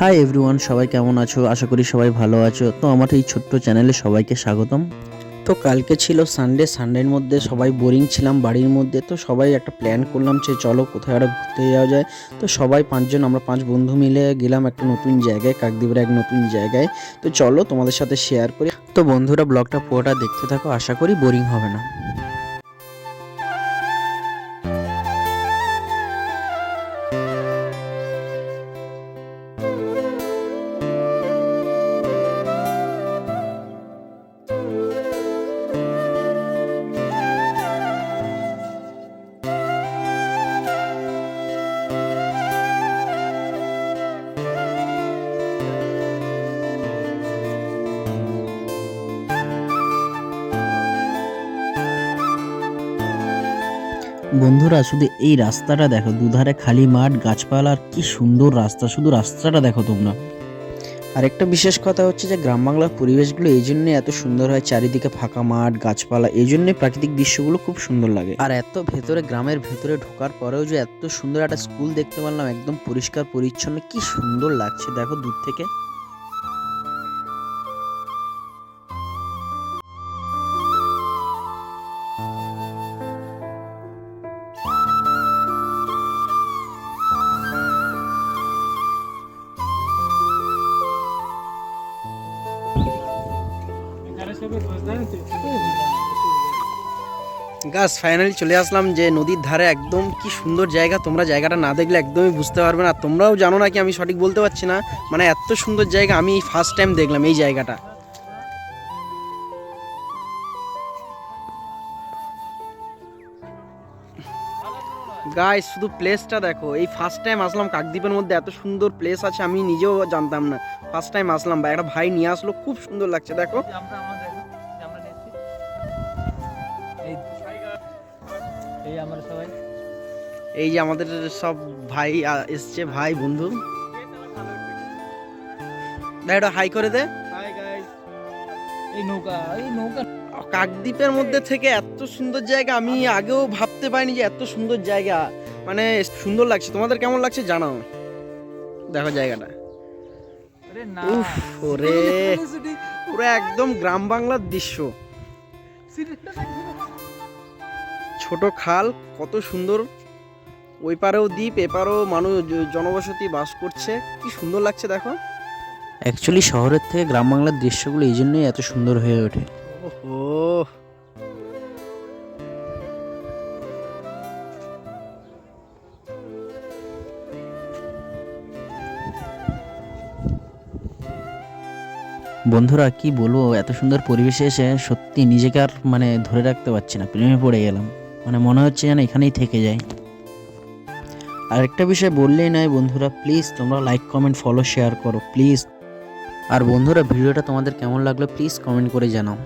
Hi everyone, সবাই কেমন আছো? আশা করি সবাই ভালো আছো। তো আমার এই ছোট্ট চ্যানেলে সবাইকে স্বাগতম। তো কালকে ছিল সানডের মধ্যে সবাই বোরিং ছিলাম বাড়ির মধ্যে। তো সবাই একটা প্ল্যান করলাম যে চলো কোথায় একটা ঘুরতে যাওয়া যায়। তো সবাই আমরা 5 বন্ধু মিলে গেলাম একটা নতুন জায়গায়, কাকদ্বীপের এক নতুন জায়গায়। তো চলো তোমাদের সাথে শেয়ার করি। তো বন্ধুরা, ব্লগটা পুরোটা দেখতে থাকো, আশা করি বোরিং হবে না। বন্ধুরা, শুধু এই রাস্তাটা দেখো, দুধারে খালি মাঠ, গাছপালা, আর কি সুন্দর রাস্তা। শুধু রাস্তাটা দেখো তোমরা। আর একটা বিশেষ কথা হচ্ছে যে গ্রাম বাংলার পরিবেশগুলো এই জন্য এত সুন্দর হয়, চারিদিকে ফাঁকা মাঠ, গাছপালা, এই জন্যই প্রাকৃতিক দৃশ্যগুলো খুব সুন্দর লাগে। আর এত ভেতরে, গ্রামের ভেতরে ঢোকার পরেও যে এত সুন্দর একটা স্কুল দেখতে পারলাম, একদম পরিষ্কার পরিচ্ছন্ন, কি সুন্দর লাগছে দেখো দূর থেকে। গাছ ফাইনালি চলে আসলাম যে নদীর ধারে, একদম কি সুন্দর জায়গা। তোমরা জায়গাটা না দেখলে একদমই বুঝতে পারবে না। তোমরাও জানো নাকি আমি সঠিক বলতে পারছি না, মানে এত সুন্দর জায়গা আমি ফার্স্ট টাইম দেখলাম এই জায়গাটা। গাইস, শুধু প্লেসটা দেখো। এই ফার্স্ট টাইম আসলাম কাকদ্বীপের মধ্যে, এত সুন্দর প্লেস আছে আমি নিজেও জানতাম না। ফার্স্ট টাইম আসলাম, বা একটা ভাই নিয়ে আসলো, খুব সুন্দর লাগছে দেখো। এই যে আমাদের সব ভাই এসছে, ভাই বন্ধু। এটা হাই করে দে। কাকদ্বীপের মধ্যে থেকে এত সুন্দর জায়গা আমি আগেও ভাবতে পারিনি যে এত সুন্দর জায়গা, মানে সুন্দর লাগছে। তোমাদের কেমন লাগছে জানাও। দেখো জায়গাটা, উফ ওরে, পুরো একদম গ্রাম বাংলার দৃশ্য। ছোট খাল, কত সুন্দর। ওই পারেও দ্বীপ, এপারেও মানুষ, জনবসতি বাস করছে, কি সুন্দর লাগছে দেখো। অ্যাকচুয়ালি শহরের থেকে গ্রাম বাংলার দৃশ্যগুলো এই জন্যই এত সুন্দর হয়ে ওঠে। ওহ, বন্ধুরা কি বলবো, এত সুন্দর পরিবেশে এসে সত্যি নিজেকে আর মানে ধরে রাখতে পারছি না, প্রেমে পড়ে গেলাম। মানে মনে হচ্ছে যেন এখানেই থেকে যাই। আরেকটা বিষয় বললেই নয় বন্ধুরা, প্লিজ তোমরা লাইক, কমেন্ট, ফলো, শেয়ার করো প্লিজ। আর বন্ধুরা, ভিডিওটা তোমাদের কেমন লাগলো প্লিজ কমেন্ট করে জানাও।